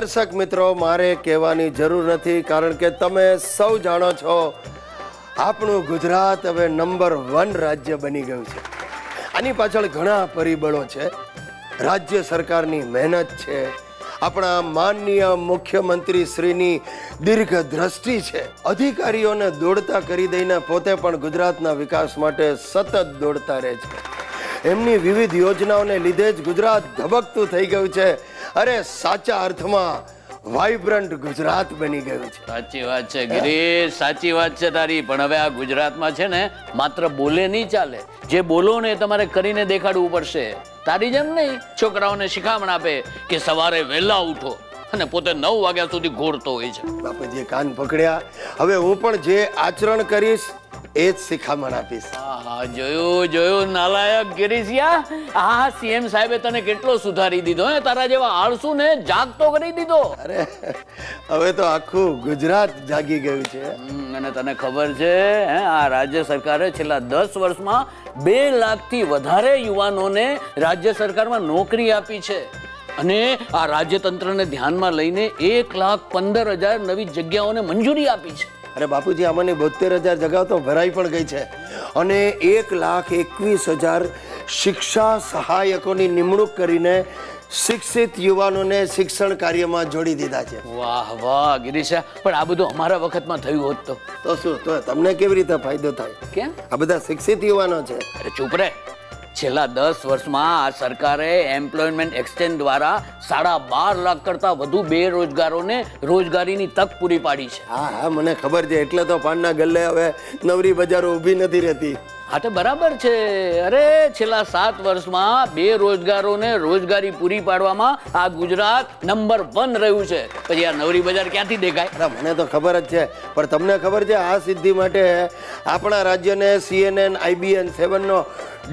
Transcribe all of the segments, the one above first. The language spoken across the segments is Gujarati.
દર્શક મિત્રો, મારે કહેવાની જરૂર નથી, કારણ કે તમે સૌ જાણો છો આપણું ગુજરાત હવે નંબર 1 રાજ્ય બની ગયું છે. આની પાછળ ઘણા પરિબળો છે. રાજ્ય સરકારની મહેનત છે, આપણા માનનીય મુખ્યમંત્રી શ્રીની દીર્ઘ દ્રષ્ટિ છે, અધિકારીઓને દોડતા કરી દઈને પોતે પણ ગુજરાતના વિકાસ માટે સતત દોડતા રહે છે. એમની વિવિધ યોજનાઓને લીધે જ ગુજરાત ધબકતું થઈ ગયું છે. અરે સાચા અર્થમાં વાઇબ્રન્ટ ગુજરાત બની ગયું છે. સાચી વાત છે ગિરીશ, સાચી વાત છે તારી. પણ હવે આ ગુજરાતમાં છે ને માત્ર બોલે નહીં ચાલે, જે બોલો ને તમારે કરીને દેખાડવું પડશે. તારી જેમ નહીં છોકરાઓને શિખામણ આપે કે સવારે વહેલા ઉઠો અને પોતે 9 વાગ્યા સુધી ઘોરતો હોય છે. બાપુજીએ કાન પકડ્યા. હવે હું પણ જે આચરણ કરીશ એ જ શિખામણ આપીશ. હા, જોયું નાલાયક ગિરીશિયા. આ સીએમ સાહેબે તને કેટલો સુધારી દીધો હે, તારા જેવા આળસુ ને જાગતો કરી દીધો. અરે હવે તો આખું ગુજરાત જાગી ગયું છે. અને તને ખબર છે આ રાજ્ય સરકારે છેલ્લા 10 વર્ષમાં 2 લાખથી વધારે યુવાનોને રાજ્ય સરકારમાં નોકરી આપી છે. અને આ રાજ્યતંત્રને ધ્યાનમાં લઈને 1,15,000 નવી જગ્યાઓને મંજૂરી આપી છે. અરે બાપુજી, આમાંની 72,000 જગ્યાઓ તો ભરાઈ પણ ગઈ છે અને 1,21,000 શિક્ષા સહાયકોની નિમણૂક કરીને શિક્ષિત યુવાનોને શિક્ષણ કાર્યમાં જોડી દીધા છે. વાહ વાહ ગિરીશા, પણ આ બધું અમારા વખતમાં થયું હોત તો શું, તો તમને કેવી રીતે ફાયદો થાય? કેમ? આ બધા શિક્ષિત યુવાનો છે. અરે ચૂપ રે. છેલ્લા 10 વર્ષમાં આ સરકારે એમ્પ્લોયમેન્ટ એક્સચેન્જ દ્વારા 12.5 લાખ કરતા વધુ બેરોજગારોને રોજગારીની તક પૂરી પાડી છે. હા, મને ખબર છે. એટલે તો પાનના ગલ્લે હવે નવરી બજારો ઊભી નથી રહેતી. હા તો બરાબર છે. અરે છેલ્લા 7 વર્ષમાં બેરોજગારોને રોજગારી પૂરી પાડવામાં આ ગુજરાત નંબર 1 રહ્યું છે. પછી આ નવરી બજાર ક્યાંથી દેખાય? અરે મને તો ખબર જ છે, પણ તમને ખબર છે આ સિદ્ધિ માટે આપણા રાજ્યને CNN IBN 7 નો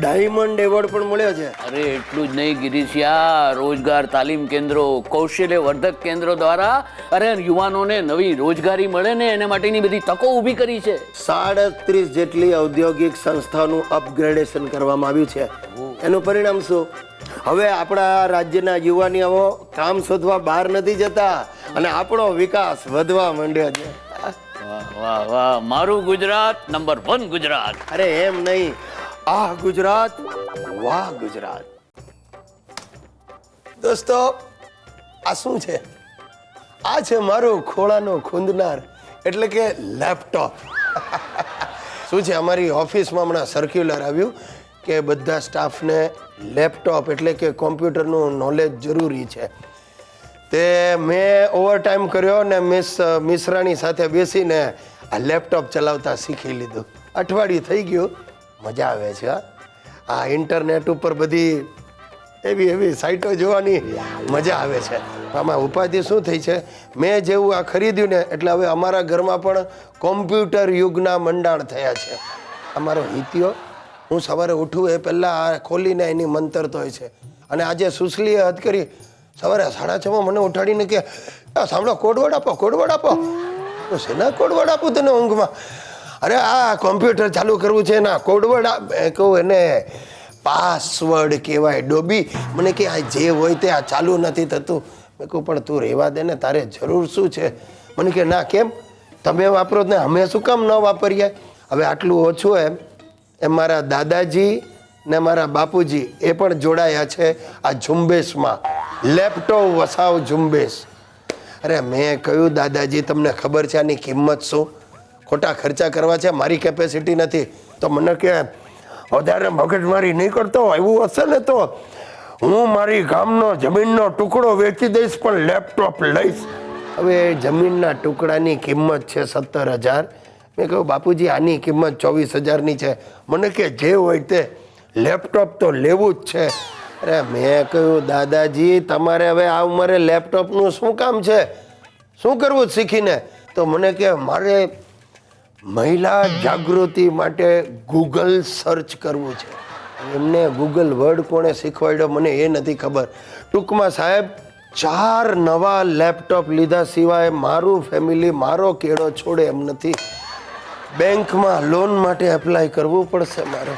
ડાયમંડ એવોર્ડ પણ મળ્યો છે. અરે એટલું જ નહીં ગિરીશિયા, રોજગાર તાલીમ કેન્દ્રો, કૌશલ્ય વર્ધક કેન્દ્રો દ્વારા અરે યુવાનોને નવી રોજગારી મળે ને એના માટેની બધી તકો ઊભી કરી છે. 37 જેટલી ઔદ્યોગિક સંસ્થાઓનું અપગ્રેડેશન કરવામાં આવ્યું છે. એનું પરિણામ શું? હવે આપણા રાજ્યના યુવાનીઓ કામ શોધવા બહાર નથી જતા અને આપણો વિકાસ વધવા માંડ્યો છે. વાહ વાહ વાહ, મારું ગુજરાત નંબર 1 ગુજરાત. અરે એમ નહીં, આ ગુજરાત, વાહ ગુજરાત. દોસ્તો, આ શું છે? આ છે મારું ખોળાનો ખૂંદનાર, એટલે કે લેપટોપ. શું છે, અમારી ઓફિસમાં હમણાં સર્ક્યુલર આવ્યું કે બધા સ્ટાફને લેપટોપ એટલે કે કોમ્પ્યુટરનું નોલેજ જરૂરી છે. તે મેં ઓવરટાઈમ કર્યો ને મિશ્રાણી સાથે બેસીને આ લેપટોપ ચલાવતા શીખી લીધું. અઠવાડિયું થઈ ગયું. મજા આવે છે. આ ઇન્ટરનેટ ઉપર બધી એવી સાઇટો જોવાની મજા આવે છે. આમાં ઉપાધિ શું થઈ છે, મેં જેવું આ ખરીદ્યું ને એટલે હવે અમારા ઘરમાં પણ કોમ્પ્યુટર યુગના મંડાણ થયા છે. અમારો હિતિયો હું સવારે ઉઠું એ પહેલાં આ ખોલીને એની મંતરતો હોય છે. અને આજે સુશલીએ હદ કરી, સવારે 6:30 મને ઉઠાડીને કે સાંભળો, કોડવર્ડ આપો. શેના કોડવર્ડ આપું તને ઊંઘમાં? અરે આ કોમ્પ્યુટર ચાલુ કરવું છે ને કોડવર્ડ કહું, એને પાસવર્ડ કહેવાય ડોબી. મને કે આ જે હોય તે આ ચાલુ નથી થતું. મેં કહું પણ તું રહેવા દે ને, તારે જરૂર શું છે? મને કે ના, કેમ તમે વાપરો ને અમે શું કામ ન વાપરીએ? હવે આટલું ઓછું એમ મારા દાદાજી ને મારા બાપુજી એ પણ જોડાયા છે આ ઝુંબેશમાં, લેપટોપ વસાવ ઝુંબેશ. અરે મેં કહ્યું દાદાજી તમને ખબર છે આની કિંમત શું? ખોટા ખર્ચા કરવા છે, મારી કેપેસિટી નથી. તો મને કે વધારે મગજમારી નહીં કરતો, એવું હશે ને તો હું મારી ગામનો જમીનનો ટુકડો વેચી દઈશ પણ લેપટોપ લઈશ. હવે જમીનના ટુકડાની કિંમત છે 17,000. મેં કહ્યું બાપુજી આની કિંમત 24,000ની છે. મને કે જે હોય તે, લેપટોપ તો લેવું જ છે. અરે મેં કહ્યું દાદાજી તમારે હવે આ ઉંમરે લેપટોપનું શું કામ છે? શું કરવું શીખીને? તો મને કે મારે મહિલા જાગૃતિ માટે ગૂગલ સર્ચ કરવું છે. એમને ગૂગલ વર્ડ કોણે શીખવાડ્યો મને એ નથી ખબર. ટૂંકમાં સાહેબ 4 નવા લેપટોપ લીધા સિવાય મારું ફેમિલી મારો કેળો છોડે એમ નથી. બેંકમાં લોન માટે એપ્લાય કરવું પડશે મારે.